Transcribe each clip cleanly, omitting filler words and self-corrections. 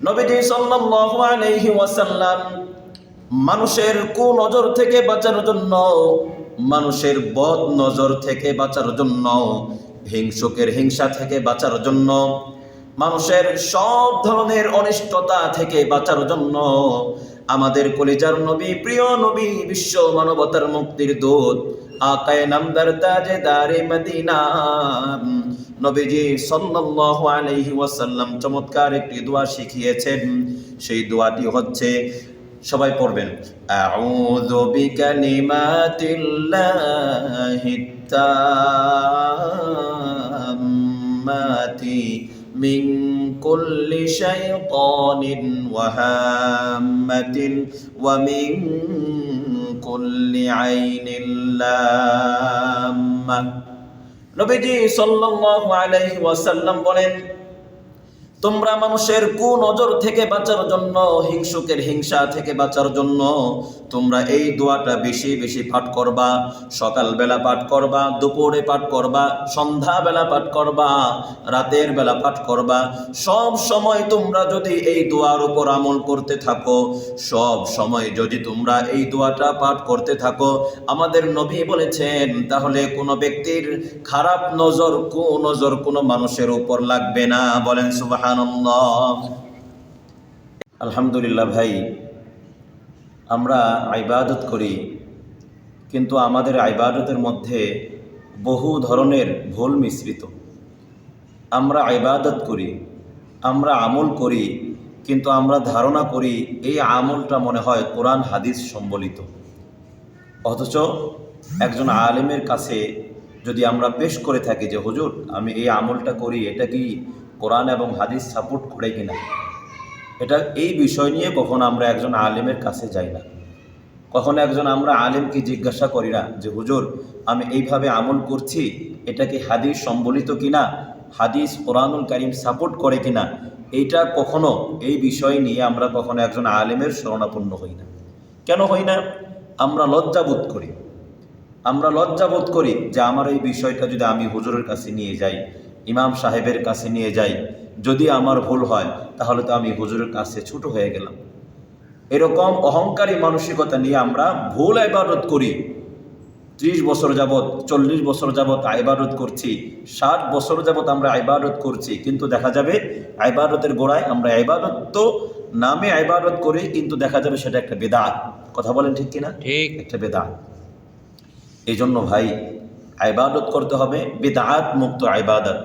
নবীজি সাল্লাল্লাহু আলাইহি ওয়াসাল্লাম মানুষের কুনজর থেকে বাঁচার জন্য, মানুষের বদ নজর থেকে বাঁচার জন্য, হিংসুকের হিংসা থেকে বাঁচার জন্য, মানুষের সব ধরনের অনিষ্টতা থেকে বাঁচার জন্য আমাদের কলিজার নবী, প্রিয় নবী, বিশ্ব মানবতার মুক্তির দূত, আকায়ে নামদার তাজেদারে মদিনা নবীজি সাল্লাল্লাহু আলাইহি ওয়াসাল্লাম চমৎকার একটি দোয়া শিখিয়েছেন। সেই দোয়াটি হচ্ছে, সবাই পড়বেন, আউযু বিকালিমাতিল্লাহিত তাম্মাতি মিন কুল্লি শাইতানিন ওয়া হাম্মাতিন ওয়া মিন কুল্লি আইনিল লাম্মা। নবীজি সাল্লাল্লাহু আলাইহি ওয়াসাল্লাম বলেন, তোমরা মানুষের কুনজর থেকে বাঁচার জন্য, হিংসুকের হিংসা থেকে বাঁচার জন্য তোমরা এই দোয়াটা বেশি বেশি পাঠ করবা। সকালবেলা পাঠ করবা, দুপুরে পাঠ করবা, সন্ধ্যাবেলা পাঠ করবা, রাতের বেলা পাঠ করবা। সব সময় তোমরা যদি এই দোয়ার উপর আমল করতে থাকো, সব সময় যদি তোমরা এই দোয়াটা পাঠ করতে থাকো, আমাদের নবী বলেছেন, তাহলে কোনো ব্যক্তির খারাপ নজর, কুনজর কোনো মানুষের উপর লাগবে না। বলেন সুবহানাল্লাহ। আলহামদুলিল্লাহ। ভাই, আমরা ইবাদত করি, কিন্তু আমাদের ইবাদতের মধ্যে বহু ধরনের ভুল মিশ্রিত। আমরা ইবাদত করি, আমরা আমল করি, কিন্তু আমরা ধারণা করি এই আমলটা মনে হয় কোরআন হাদিস সম্বলিত। অথচ একজন আলেমের কাছে যদি আমরা পেশ করে থাকি যে হুজুর আমি এই আমলটা করি, এটা কি কোরআন এবং হাদিস সাপোর্ট করে কিনা, এটা এই বিষয় নিয়ে কখনো আমরা একজন আলেমের কাছে যাই না। কখনো একজন আমরা আলেমকে জিজ্ঞাসা করি না যে হুজুর আমি এইভাবে আমল করছি, এটা কি হাদিস সম্বলিত কিনা, হাদিস কোরআনুল কারীম সাপোর্ট করে কিনা। এইটা কখনো, এই বিষয় নিয়ে আমরা কখনো একজন আলেমের শরণাপন্ন হই না। কেন হই না? আমরা লজ্জাবোধ করি। আমরা লজ্জাবোধ করি যে আমার এই বিষয়টা যদি আমি হুজুরের কাছে নিয়ে যাই, ইমাম সাহেবের কাছে নিয়ে যাই, যদি আমার ভুল হয় তাহলে তো আমি হুজুরের কাছে ছোট হয়ে গেলাম। এরকম অহংকারী মানসিকতা নিয়ে আমরা ভুল ইবাদত করি। 30 বছর যাবত, 40 বছর যাবত ইবাদত করছি, 60 বছর যাবত আমরা ইবাদত করছি, কিন্তু দেখা যাবে ইবাদতের গোড়ায় আমরা ইবাদত তো নামে ইবাদত করি, কিন্তু দেখা যাবে সেটা একটা বিদআত। কথা বলেন ঠিক কিনা? ঠিক, একটা বিদআত। এই জন্য ভাই, ইবাদত করতে হবে বিদআত মুক্ত ইবাদত।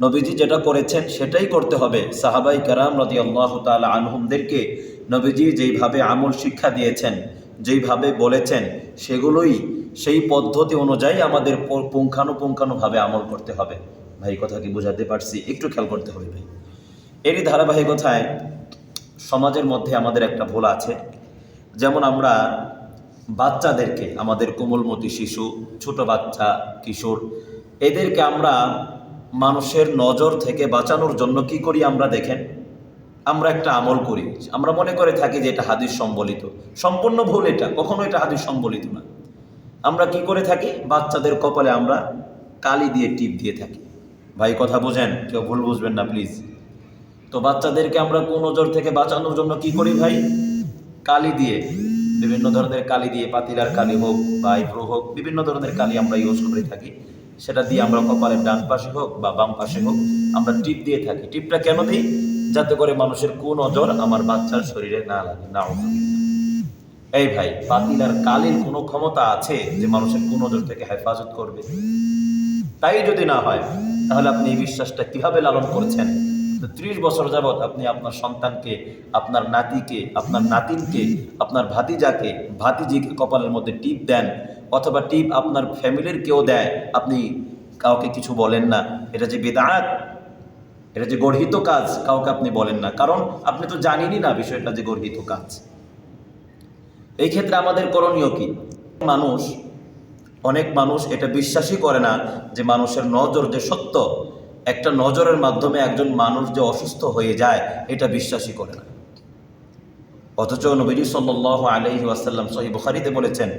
নবীজি যেটা করেছেন সেটাই করতে হবে। সাহাবাই কেরাম রাদিয়াল্লাহু তাআলা আনহুমদেরকে নবীজি যেইভাবে আমল শিক্ষা দিয়েছেন, যেইভাবে বলেছেন, সেগুলোই, সেই পদ্ধতি অনুযায়ী আমাদের পুঙ্খানুপুঙ্খানুভাবে আমল করতে হবে। ভাই, কথা কি বোঝাতে পারছি? একটু খেয়াল করতে হবে ভাই। এরই ধারাবাহিকতায় সমাজের মধ্যে আমাদের একটা ভুল আছে। যেমন আমরা বাচ্চাদেরকে, আমাদের কোমলমতি শিশু, ছোট বাচ্চা, কিশোর, এদেরকে আমরা মানুষের নজর থেকে বাঁচানোর জন্য কি করি আমরা দেখেন, আমরা একটা আমল করি, আমরা মনে করে থাকি যে এটা হাদিস সম্বলিত। সম্পূর্ণ ভুল এটা, কখনো এটা হাদিস সম্বলিত না। আমরা কি করে থাকি, বাচ্চাদের কপালে আমরা কালি দিয়ে টিপ দিয়ে থাকি। ভাই কথা বোঝেন, কেউ ভুল বুঝবেন না প্লিজ। তো বাচ্চাদেরকে আমরা কুনজর থেকে বাঁচানোর জন্য কি করি ভাই, কালি দিয়ে, বিভিন্ন ধরনের কালি দিয়ে, পাতিলার কালি হোক বা আইব্রো হোক, বিভিন্ন ধরনের কালি আমরা ইউজ করে থাকি। সেটা দিয়ে আমরা কপালের ডান পাশে হোক বা বাম পাশে হোক আমরা টিপ দিয়ে থাকি। টিপটা কেন দিই? যাতে করে মানুষের কুনজর আমার বাচ্চার শরীরে না লাগে। না, এই ভাই, পাতিলার কালির কোনো ক্ষমতা আছে যে মানুষের কুনজর থেকে হেফাজত করবে? তাই যদি না হয় তাহলে আপনি এই বিশ্বাসটা কিভাবে লালন করছেন? 30 বছর যাবৎ আপনি আপনার সন্তানকে, আপনার নাতিকে, আপনার নাতিনকে, আপনার ভাতিজিকে কপালের মধ্যে টিপ দেন, অথবা টিপ আপনার ফ্যামিলির কেউ দেয়, আপনি কাউকে কিছু বলেন না। এটা যে বিদআত, এটা যে গর্হিত কাজ, কাউকে আপনি বলেন না, কারণ আপনি তো জানেনই না বিষয়টা যে গর্হিত কাজ। এই ক্ষেত্রে আমাদের করণীয় কি? অনেক মানুষ এটা বিশ্বাসই করে না যে মানুষের নজর যে সত্য, একটা নজরের মাধ্যমে একজন মানুষ যে অসুস্থ হয়ে যায়, এটা বিশ্বাসই করে না। অথচ নবীজি সাল্লাল্লাহু আলাইহি ওয়াসাল্লাম সহিহ বুখারীতে বলেছেন,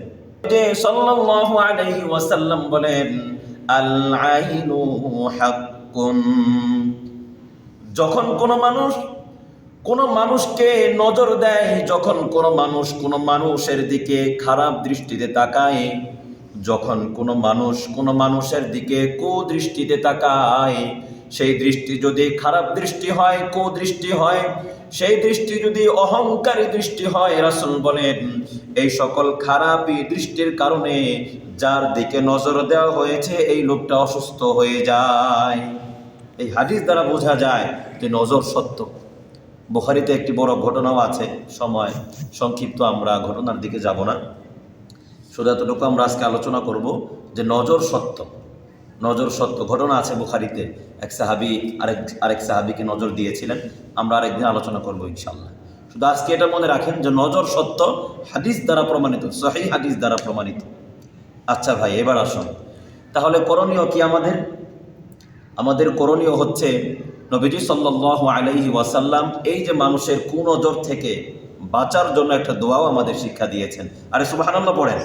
যে সাল্লাল্লাহু আলাইহি ওয়াসাল্লাম বলেন, আল আইনু হাক্কুন। যখন কোনো মানুষ কোনো মানুষকে নজর দেয়, যখন কোনো মানুষ কোনো মানুষের দিকে খারাপ দৃষ্টিতে তাকায়, যখন কোনো মানুষ কোনো মানুষের দিকে কুদৃষ্টিতে তাকায়, সেই দৃষ্টি যদি খারাপ দৃষ্টি হয়, কুদৃষ্টি হয়, সেই দৃষ্টি যদি অহংকারী দৃষ্টি হয়, রাসূল বলেন এই সকল খারাপই দৃষ্টির কারণে যার দিকে নজর দেওয়া হয়েছে এই লোকটা অসুস্থ হয়ে যায়। এই হাদিস দ্বারা বোঝা যায় যে নজর সত্য। বুখারীতে একটি বড় ঘটনাও আছে, সময় সংক্ষিপ্ত, আমরা ঘটনার দিকে যাব না, শুধু এতটুকু আমরা আজকে আলোচনা করব যে নজর সত্য। নজর সত্য ঘটনা আছে বুখারীতে, এক সাহাবী আরেক সাহাবীকে নজর দিয়েছিলেন, আমরা আরেকদিন আলোচনা করব ইনশাআল্লাহ। শুধু আজকে এটা মনে রাখেন যে নজর সত্য, হাদিস দ্বারা প্রমাণিত, সহিহ হাদিস দ্বারা প্রমাণিত। আচ্ছা ভাই, এবার আসুন, তাহলে করণীয় কি আমাদের? আমাদের করণীয় হচ্ছে নবীজি সাল্লাল্লাহু আলাইহি ওয়াসাল্লাম এই যে মানুষের কুনজর থেকে বাঁচার জন্য একটা দোয়াও আমাদের শিক্ষা দিয়েছেন। আরে সুবহানাল্লাহ পড়েন।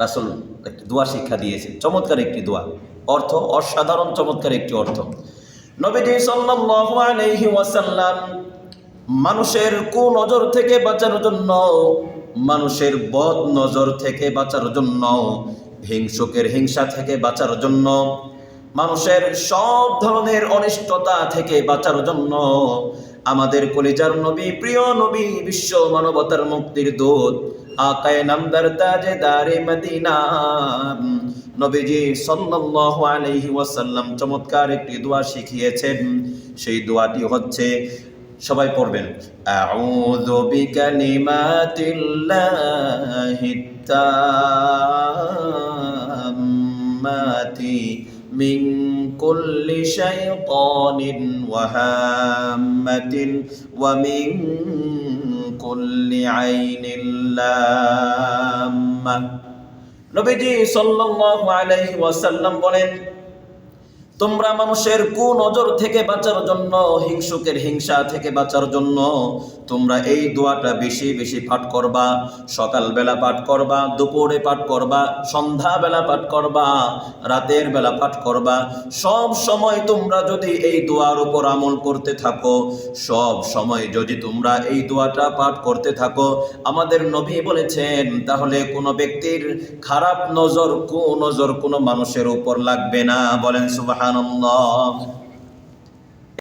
রাসূল একটা দোয়া শিক্ষা দিয়েছেন, চমৎকার একটি দোয়া, অর্থ অসাধারণ চমৎকার একটি অর্থ। নবীজি সাল্লাল্লাহু আলাইহি ওয়াসাল্লাম মানুষের কুনজর থেকে বাঁচার জন্য, মানুষের বদ নজর থেকে বাঁচার জন্য, হিংসুকের হিংসা থেকে বাঁচার জন্য, মানুষের সব ধরনের অনিষ্টতা থেকে বাঁচার জন্য আমাদের কলিজার নবী, প্রিয় নবী, বিশ্ব মানবতার মুক্তির দূত, আকায়ে নামদার তাজেদারে মদিনা নবীজি সাল্লাল্লাহু আলাইহি ওয়াসাল্লাম চমৎকার একটি দোয়া শিখিয়েছেন। সেই দোয়াটি হচ্ছে, সবাই পড়বেন, আউযু বিকালিমাতিল্লাহিত তাম্মাতি মিন কুল্লি শাইতানিন ওয়া হাম্মাতিন ওয়া মিন কুল্লি আইনিল লাম্মা। নবীজি সাল্লাল্লাহু আলাইহি ওয়াসাল্লাম বলেন, তোমরা মানুষের কুনজর থেকে বাঁচার জন্য, হিংসুকের হিংসা থেকে বাঁচার জন্য তোমরা এই দোয়াটা বেশি বেশি পাঠ করবা। সকালবেলা পাঠ করবা, দুপুরে পাঠ করবা, সন্ধ্যাবেলা পাঠ করবা, রাতের বেলা পাঠ করবা। সব সময় তোমরা যদি এই দোয়ার উপর আমল করতে থাকো, সব সময় যদি তোমরা এই দোয়াটা পাঠ করতে থাকো, আমাদের নবী বলেছেন, তাহলে কোনো ব্যক্তির খারাপ নজর, কুনজর কোনো মানুষের উপর লাগবে না। বলেন সুবহানাল্লাহ।